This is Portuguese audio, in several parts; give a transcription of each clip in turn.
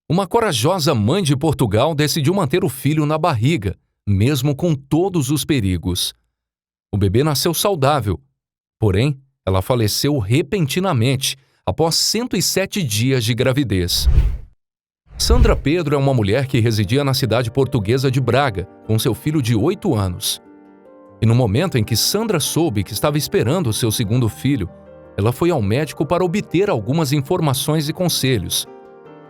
Uma corajosa mãe de Portugal decidiu manter o filho na barriga, mesmo com todos os perigos. O bebê nasceu saudável, porém, ela faleceu repentinamente após 107 dias de gravidez. Sandra Pedro é uma mulher que residia na cidade portuguesa de Braga, com seu filho de 8 anos. E no momento em que Sandra soube que estava esperando seu segundo filho, ela foi ao médico para obter algumas informações e conselhos.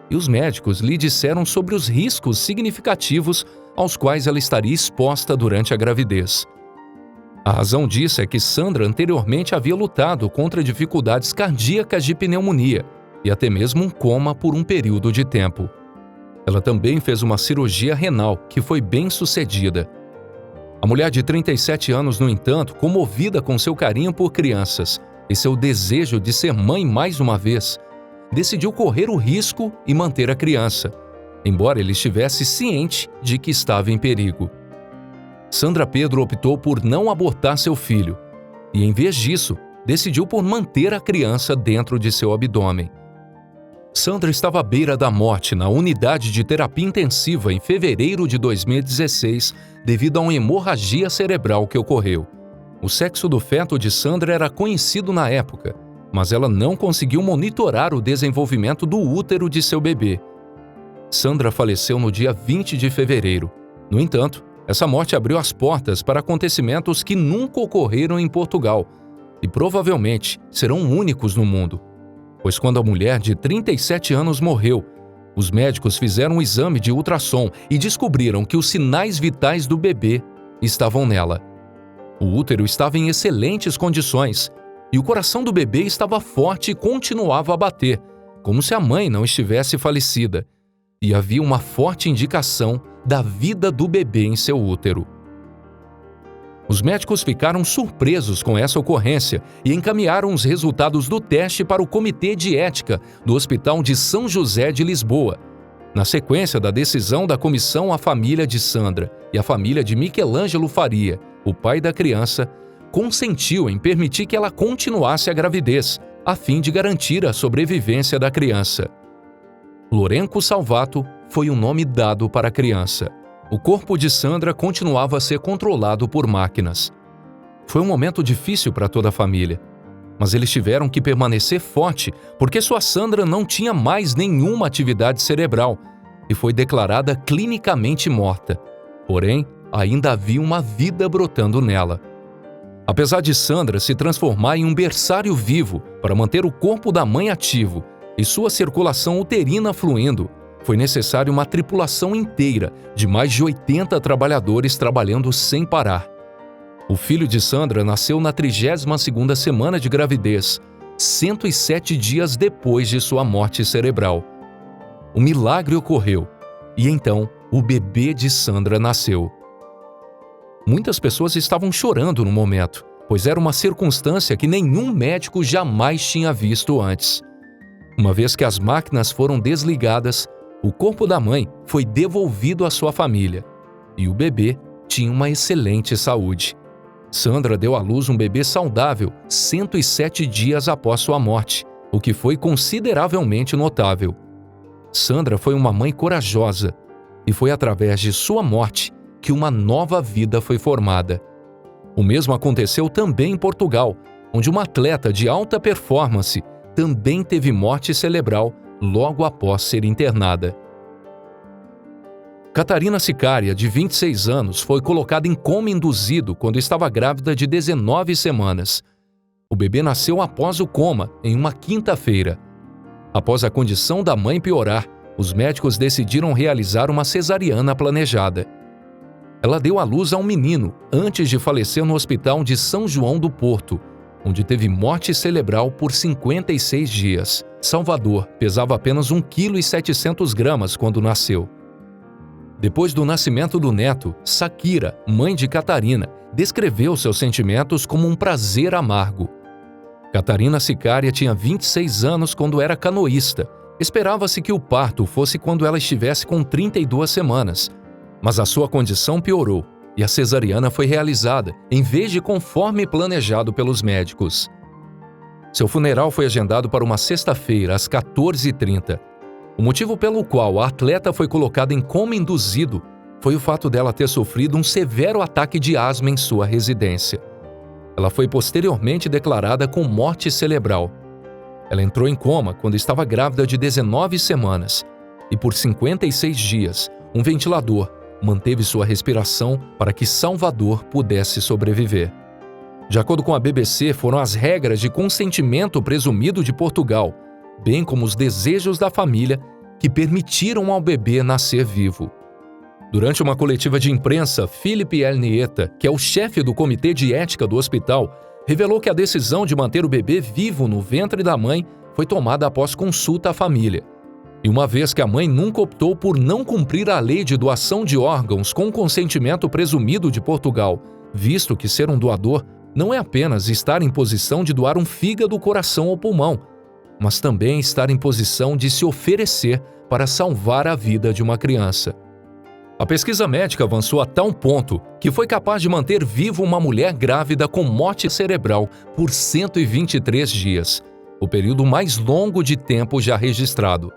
E os médicos lhe disseram sobre os riscos significativos aos quais ela estaria exposta durante a gravidez. A razão disso é que Sandra anteriormente havia lutado contra dificuldades cardíacas de pneumonia e até mesmo um coma por um período de tempo. Ela também fez uma cirurgia renal, que foi bem sucedida. A mulher de 37 anos, no entanto, comovida com seu carinho por crianças e seu desejo de ser mãe mais uma vez, decidiu correr o risco e manter a criança, embora ele estivesse ciente de que estava em perigo. Sandra Pedro optou por não abortar seu filho e, em vez disso, decidiu por manter a criança dentro de seu abdômen. Sandra estava à beira da morte na unidade de terapia intensiva em fevereiro de 2016 devido a uma hemorragia cerebral que ocorreu. O sexo do feto de Sandra era conhecido na época, mas ela não conseguiu monitorar o desenvolvimento do útero de seu bebê. Sandra faleceu no dia 20 de fevereiro. No entanto, essa morte abriu as portas para acontecimentos que nunca ocorreram em Portugal e provavelmente serão únicos no mundo. Pois quando a mulher de 37 anos morreu, os médicos fizeram um exame de ultrassom e descobriram que os sinais vitais do bebê estavam nela. O útero estava em excelentes condições e o coração do bebê estava forte e continuava a bater, como se a mãe não estivesse falecida, e havia uma forte indicação da vida do bebê em seu útero. Os médicos ficaram surpresos com essa ocorrência e encaminharam os resultados do teste para o Comitê de Ética do Hospital de São José de Lisboa. Na sequência da decisão da comissão, a família de Sandra e a família de Michelangelo Faria, o pai da criança, consentiu em permitir que ela continuasse a gravidez, a fim de garantir a sobrevivência da criança. Lourenco Salvato foi o nome dado para a criança. O corpo de Sandra continuava a ser controlado por máquinas. Foi um momento difícil para toda a família, mas eles tiveram que permanecer forte porque sua Sandra não tinha mais nenhuma atividade cerebral e foi declarada clinicamente morta. Porém, ainda havia uma vida brotando nela. Apesar de Sandra se transformar em um berçário vivo para manter o corpo da mãe ativo e sua circulação uterina fluindo, foi necessária uma tripulação inteira de mais de 80 trabalhadores trabalhando sem parar. O filho de Sandra nasceu na 32ª semana de gravidez, 107 dias depois de sua morte cerebral. O milagre ocorreu, e então o bebê de Sandra nasceu. Muitas pessoas estavam chorando no momento, pois era uma circunstância que nenhum médico jamais tinha visto antes. Uma vez que as máquinas foram desligadas, o corpo da mãe foi devolvido à sua família e o bebê tinha uma excelente saúde. Sandra deu à luz um bebê saudável 107 dias após sua morte, o que foi consideravelmente notável. Sandra foi uma mãe corajosa e foi através de sua morte que uma nova vida foi formada. O mesmo aconteceu também em Portugal, onde uma atleta de alta performance também teve morte cerebral logo após ser internada. Catarina Sicária, de 26 anos, foi colocada em coma induzido quando estava grávida de 19 semanas. O bebê nasceu após o coma, em uma quinta-feira. Após a condição da mãe piorar, os médicos decidiram realizar uma cesariana planejada. Ela deu à luz a um menino antes de falecer no Hospital de São João do Porto, onde teve morte cerebral por 56 dias. Salvador pesava apenas 1,7 kg quando nasceu. Depois do nascimento do neto, Sakira, mãe de Catarina, descreveu seus sentimentos como um prazer amargo. Catarina Sicária tinha 26 anos quando era canoísta. Esperava-se que o parto fosse quando ela estivesse com 32 semanas, mas a sua condição piorou e a cesariana foi realizada, em vez de conforme planejado pelos médicos. Seu funeral foi agendado para uma sexta-feira, às 14h30. O motivo pelo qual a atleta foi colocada em coma induzido foi o fato dela ter sofrido um severo ataque de asma em sua residência. Ela foi posteriormente declarada com morte cerebral. Ela entrou em coma quando estava grávida de 19 semanas e por 56 dias, um ventilador manteve sua respiração para que Salvador pudesse sobreviver. De acordo com a BBC, foram as regras de consentimento presumido de Portugal, bem como os desejos da família, que permitiram ao bebê nascer vivo. Durante uma coletiva de imprensa, Philippe El Nieta, que é o chefe do comitê de ética do hospital, revelou que a decisão de manter o bebê vivo no ventre da mãe foi tomada após consulta à família. E uma vez que a mãe nunca optou por não cumprir a lei de doação de órgãos com consentimento presumido de Portugal, visto que ser um doador não é apenas estar em posição de doar um fígado, coração ou pulmão, mas também estar em posição de se oferecer para salvar a vida de uma criança. A pesquisa médica avançou a tal ponto que foi capaz de manter viva uma mulher grávida com morte cerebral por 123 dias, o período mais longo de tempo já registrado.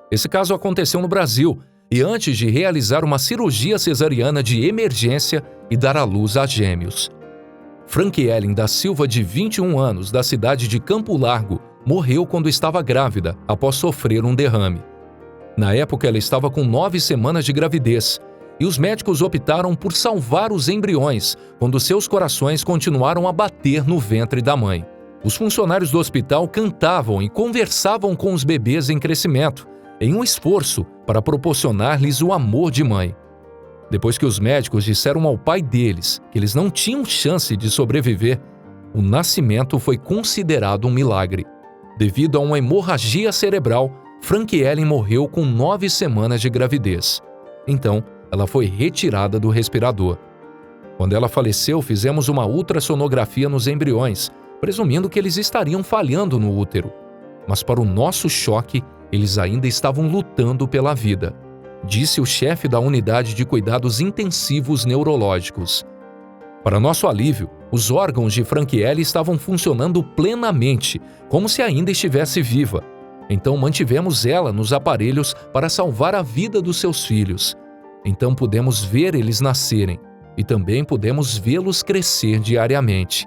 Esse caso aconteceu no Brasil e antes de realizar uma cirurgia cesariana de emergência e dar à luz a gêmeos. Franquiellen da Silva, de 21 anos, da cidade de Campo Largo, morreu quando estava grávida, após sofrer um derrame. Na época, ela estava com 9 semanas de gravidez, e os médicos optaram por salvar os embriões, quando seus corações continuaram a bater no ventre da mãe. Os funcionários do hospital cantavam e conversavam com os bebês em crescimento, em um esforço para proporcionar-lhes o amor de mãe. Depois que os médicos disseram ao pai deles que eles não tinham chance de sobreviver, o nascimento foi considerado um milagre. Devido a uma hemorragia cerebral, Franquiellen morreu com 9 semanas de gravidez. Então, ela foi retirada do respirador. Quando ela faleceu, fizemos uma ultrassonografia nos embriões, presumindo que eles estariam falhando no útero. Mas para o nosso choque, eles ainda estavam lutando pela vida, disse o chefe da unidade de cuidados intensivos neurológicos. Para nosso alívio, os órgãos de Franquiellen estavam funcionando plenamente, como se ainda estivesse viva. Então mantivemos ela nos aparelhos para salvar a vida dos seus filhos. Então pudemos ver eles nascerem e também pudemos vê-los crescer diariamente.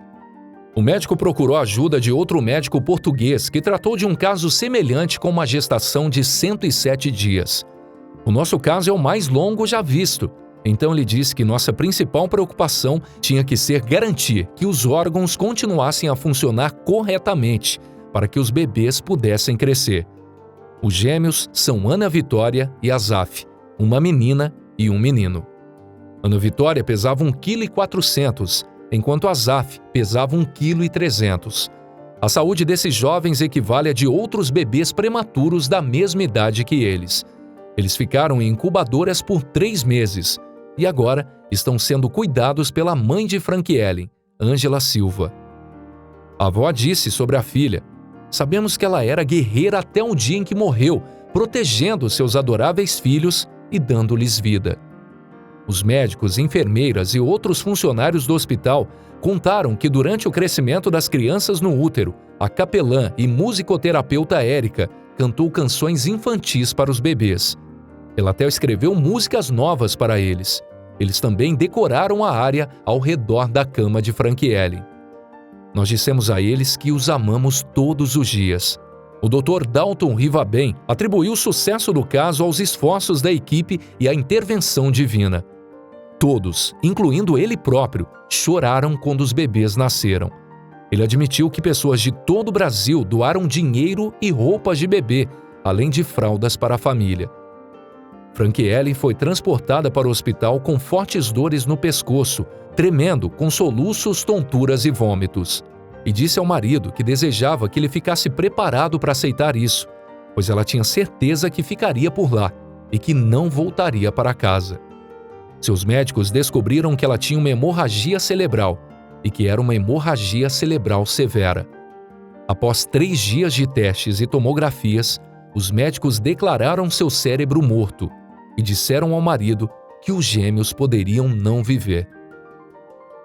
O médico procurou a ajuda de outro médico português que tratou de um caso semelhante com uma gestação de 107 dias. O nosso caso é o mais longo já visto, então ele disse que nossa principal preocupação tinha que ser garantir que os órgãos continuassem a funcionar corretamente para que os bebês pudessem crescer. Os gêmeos são Ana Vitória e Azaf, uma menina e um menino. Ana Vitória pesava 1,4 kg, enquanto Azaf pesava 1,3 kg. A saúde desses jovens equivale à de outros bebês prematuros da mesma idade que eles. Eles ficaram em incubadoras por 3 meses e agora estão sendo cuidados pela mãe de Franquiellen, Ângela Silva. A avó disse sobre a filha: "Sabemos que ela era guerreira até o dia em que morreu, protegendo seus adoráveis filhos e dando-lhes vida." Os médicos, enfermeiras e outros funcionários do hospital contaram que durante o crescimento das crianças no útero, a capelã e musicoterapeuta Érica cantou canções infantis para os bebês. Ela até escreveu músicas novas para eles. Eles também decoraram a área ao redor da cama de Franquiellen. Nós dissemos a eles que os amamos todos os dias. O Dr. Dalton Rivabem atribuiu o sucesso do caso aos esforços da equipe e à intervenção divina. Todos, incluindo ele próprio, choraram quando os bebês nasceram. Ele admitiu que pessoas de todo o Brasil doaram dinheiro e roupas de bebê, além de fraldas para a família. Franquiellen foi transportada para o hospital com fortes dores no pescoço, tremendo, com soluços, tonturas e vômitos. E disse ao marido que desejava que ele ficasse preparado para aceitar isso, pois ela tinha certeza que ficaria por lá e que não voltaria para casa. Seus médicos descobriram que ela tinha uma hemorragia cerebral e que era uma hemorragia cerebral severa. Após 3 dias de testes e tomografias, os médicos declararam seu cérebro morto e disseram ao marido que os gêmeos poderiam não viver.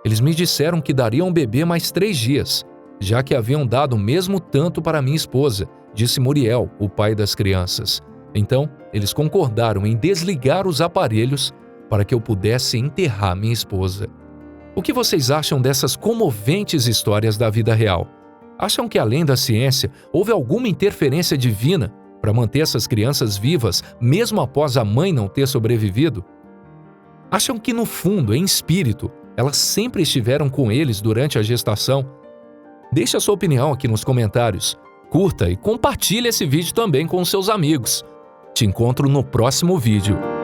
Eles me disseram que dariam ao bebê mais 3 dias, já que haviam dado o mesmo tanto para minha esposa, disse Muriel, o pai das crianças. Então, eles concordaram em desligar os aparelhos para que eu pudesse enterrar minha esposa. O que vocês acham dessas comoventes histórias da vida real? Acham que, além da ciência, houve alguma interferência divina para manter essas crianças vivas, mesmo após a mãe não ter sobrevivido? Acham que, no fundo, em espírito, elas sempre estiveram com eles durante a gestação? Deixe a sua opinião aqui nos comentários. Curta e compartilhe esse vídeo também com seus amigos. Te encontro no próximo vídeo.